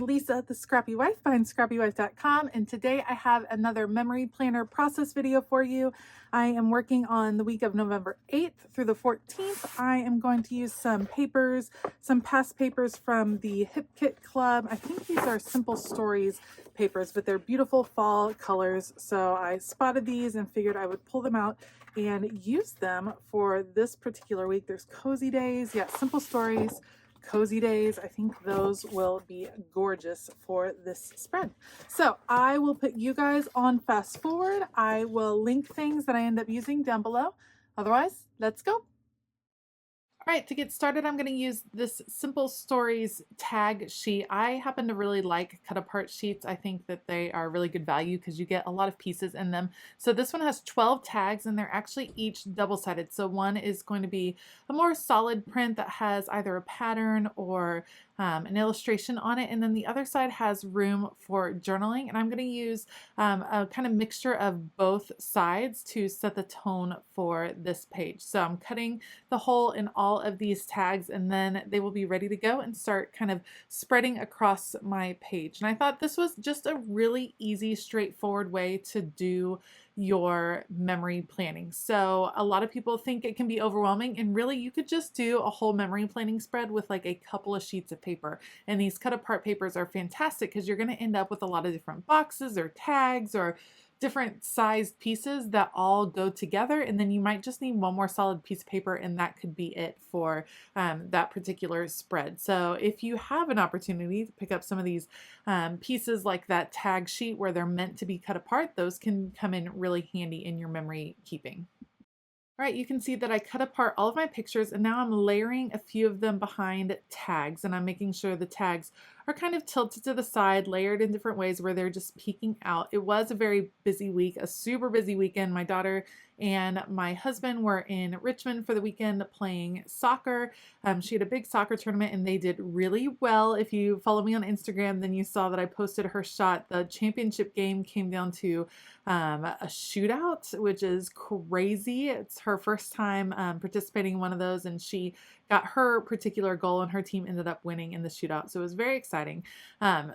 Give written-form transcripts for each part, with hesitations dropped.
Lisa, the Scrappy Wife behind scrappywife.com, and today I have another memory planner process video for you. I am working on the week of November 8th through the 14th. I am going to use some papers, some past papers from the Hip Kit Club. I think these are Simple Stories papers, but they're beautiful fall colors. So I spotted these and figured I would pull them out and use them for this particular week. There's Cozy Days, yeah, Simple Stories, Cozy Days. I think those will be gorgeous for this spread. So I will put you guys on fast forward. I will link things that I end up using down below. Otherwise, let's go. All right, to get started, I'm going to use this Simple Stories tag sheet. I happen to really like cut apart sheets. I think that they are really good value because you get a lot of pieces in them. So this one has 12 tags and they're actually each double-sided. So one is going to be a more solid print that has either a pattern or an illustration on it, and then the other side has room for journaling, and I'm going to use a kind of mixture of both sides to set the tone for this page. So I'm cutting the hole in all of these tags, and then they will be ready to go and start kind of spreading across my page. And I thought this was just a really easy, straightforward way to do your memory planning. So a lot of people think it can be overwhelming, and really you could just do a whole memory planning spread with like a couple of sheets of paper. And these cut apart papers are fantastic because you're going to end up with a lot of different boxes or tags or different sized pieces that all go together, and then you might just need one more solid piece of paper, and that could be it for that particular spread. So if you have an opportunity to pick up some of these pieces like that tag sheet where they're meant to be cut apart, those can come in really handy in your memory keeping. All right, you can see that I cut apart all of my pictures, and now I'm layering a few of them behind tags, and I'm making sure the tags are kind of tilted to the side, layered in different ways where they're just peeking out. It was a very busy week, a super busy weekend. My daughter and my husband were in Richmond for the weekend playing soccer. She had a big soccer tournament and they did really well. If you follow me on Instagram, then you saw that I posted her shot. The championship game came down to a shootout, which is crazy. It's her first time participating in one of those, and she got her particular goal and her team ended up winning in the shootout. So it was very exciting.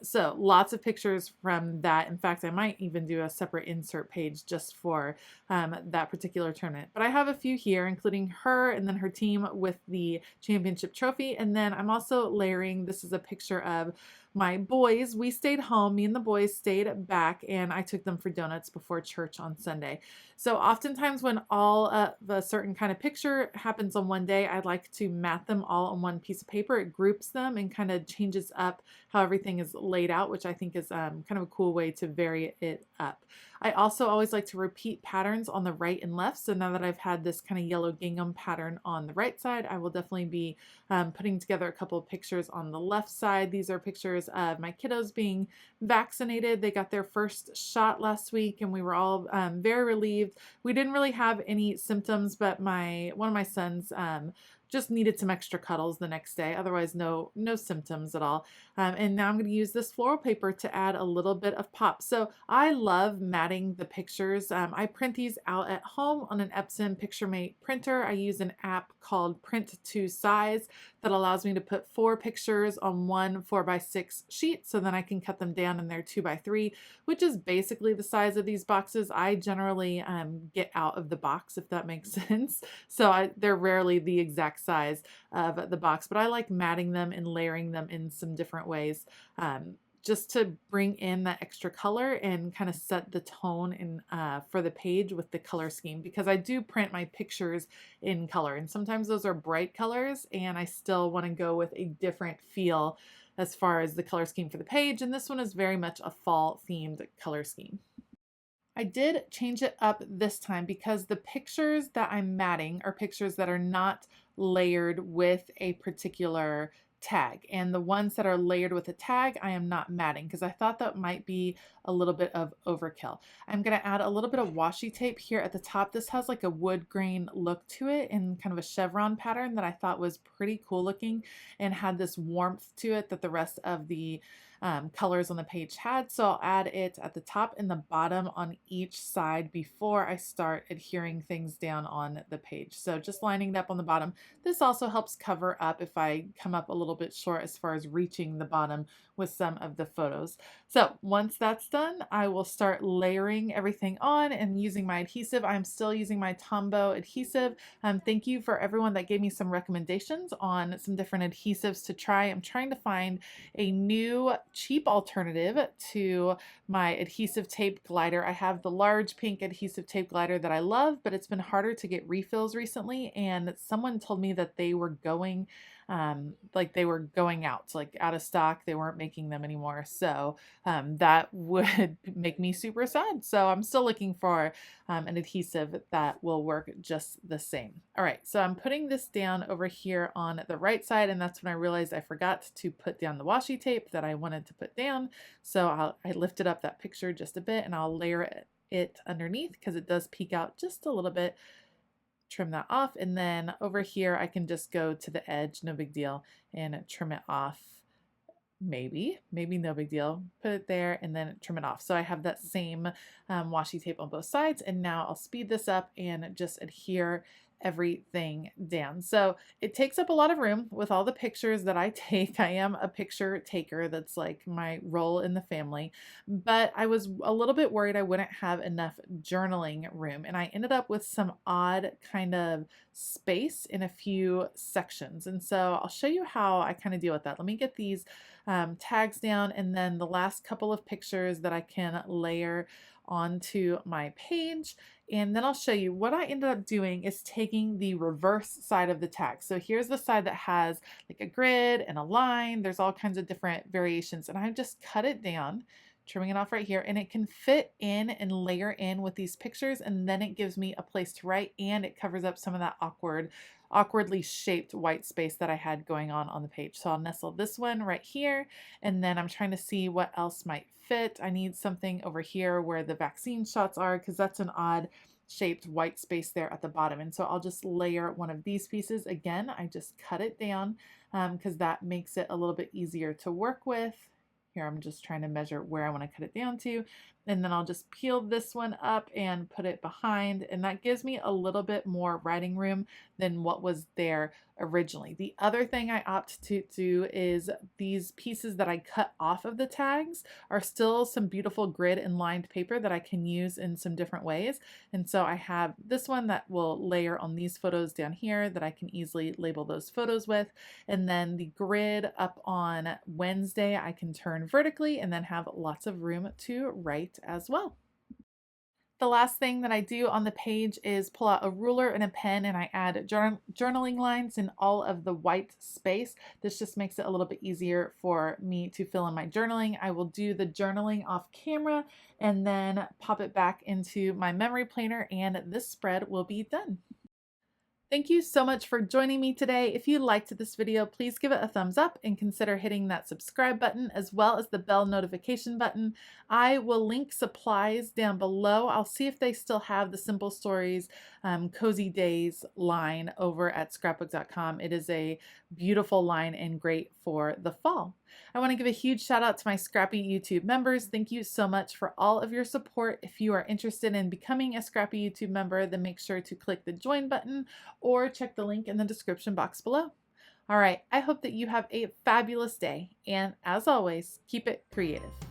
So lots of pictures from that. In fact, I might even do a separate insert page just for that particular tournament. But I have a few here, including her and then her team with the championship trophy. And then I'm also layering, this is a picture of my boys. We stayed home, me and the boys stayed back, and I took them for donuts before church on Sunday. So oftentimes when all of a certain kind of picture happens on one day, I'd like to mat them all on one piece of paper. It groups them and kind of changes up how everything is laid out, which I think is kind of a cool way to vary it up. I also always like to repeat patterns on the right and left. So now that I've had this kind of yellow gingham pattern on the right side, I will definitely be putting together a couple of pictures on the left side. These are pictures of my kiddos being vaccinated. They got their first shot last week and we were all very relieved. We didn't really have any symptoms, but one of my sons just needed some extra cuddles the next day. Otherwise, no symptoms at all. And now I'm going to use this floral paper to add a little bit of pop. So I love matting the pictures. I print these out at home on an Epson PictureMate printer. I use an app called Print to Size that allows me to put 4 pictures on one 4x6 sheet. So then I can cut them down and they're 2x3, which is basically the size of these boxes. I generally get out of the box, if that makes sense. So they're rarely the exact size of the box, but I like matting them and layering them in some different ways just to bring in that extra color and kind of set the tone in for the page with the color scheme, because I do print my pictures in color and sometimes those are bright colors and I still want to go with a different feel as far as the color scheme for the page, and this one is very much a fall themed color scheme. I did change it up this time because the pictures that I'm matting are pictures that are not layered with a particular tag, and the ones that are layered with a tag I am not matting because I thought that might be a little bit of overkill. I'm going to add a little bit of washi tape here at the top. This has like a wood grain look to it in kind of a chevron pattern that I thought was pretty cool looking and had this warmth to it that the rest of the colors on the page had. So I'll add it at the top and the bottom on each side before I start adhering things down on the page. So just lining it up on the bottom. This also helps cover up if I come up a little bit short as far as reaching the bottom with some of the photos. So once that's done, I will start layering everything on and using my adhesive. I'm still using my Tombow adhesive. Thank you for everyone that gave me some recommendations on some different adhesives to try. I'm trying to find a new cheap alternative to my adhesive tape glider. I have the large pink adhesive tape glider that I love, but it's been harder to get refills recently, and someone told me that they were going out, like out of stock. They weren't making them anymore. So that would make me super sad. So I'm still looking for an adhesive that will work just the same. All right, so I'm putting this down over here on the right side, and that's when I realized I forgot to put down the washi tape that I wanted to put down. So I lifted up that picture just a bit, and I'll layer it underneath because it does peek out just a little bit. Trim that off, and then over here I can just go to the edge, no big deal, and trim it off. Maybe no big deal. Put it there and then trim it off. So I have that same washi tape on both sides, and now I'll speed this up and just adhere everything down. So it takes up a lot of room with all the pictures that I take. I am a picture taker. That's like my role in the family, but I was a little bit worried I wouldn't have enough journaling room, and I ended up with some odd kind of space in a few sections. And so I'll show you how I kind of deal with that. Let me get these tags down, and then the last couple of pictures that I can layer onto my page. And then I'll show you what I ended up doing is taking the reverse side of the tag. So here's the side that has like a grid and a line. There's all kinds of different variations, and I just cut it down, trimming it off right here, and it can fit in and layer in with these pictures, and then it gives me a place to write, and it covers up some of that awkwardly shaped white space that I had going on the page. So I'll nestle this one right here, and then I'm trying to see what else might fit. I need something over here where the vaccine shots are, because that's an odd shaped white space there at the bottom. And so I'll just layer one of these pieces. Again, I just cut it down because that makes it a little bit easier to work with. Here I'm just trying to measure where I want to cut it down to, and then I'll just peel this one up and put it behind, and that gives me a little bit more writing room than what was there originally. The other thing I opt to do is these pieces that I cut off of the tags are still some beautiful grid and lined paper that I can use in some different ways. And so I have this one that will layer on these photos down here that I can easily label those photos with. And then the grid up on Wednesday, I can turn vertically and then have lots of room to write as well. The last thing that I do on the page is pull out a ruler and a pen, and I add journaling lines in all of the white space. This just makes it a little bit easier for me to fill in my journaling. I will do the journaling off camera and then pop it back into my memory planner, and this spread will be done. Thank you so much for joining me today. If you liked this video, please give it a thumbs up and consider hitting that subscribe button as well as the bell notification button. I will link supplies down below. I'll see if they still have the Simple Stories Cozy Days line over at scrapbook.com. It is a beautiful line and great for the fall. I want to give a huge shout out to my Scrappy YouTube members. Thank you so much for all of your support. If you are interested in becoming a Scrappy YouTube member, then make sure to click the join button or check the link in the description box below. All right, I hope that you have a fabulous day, and as always, keep it creative.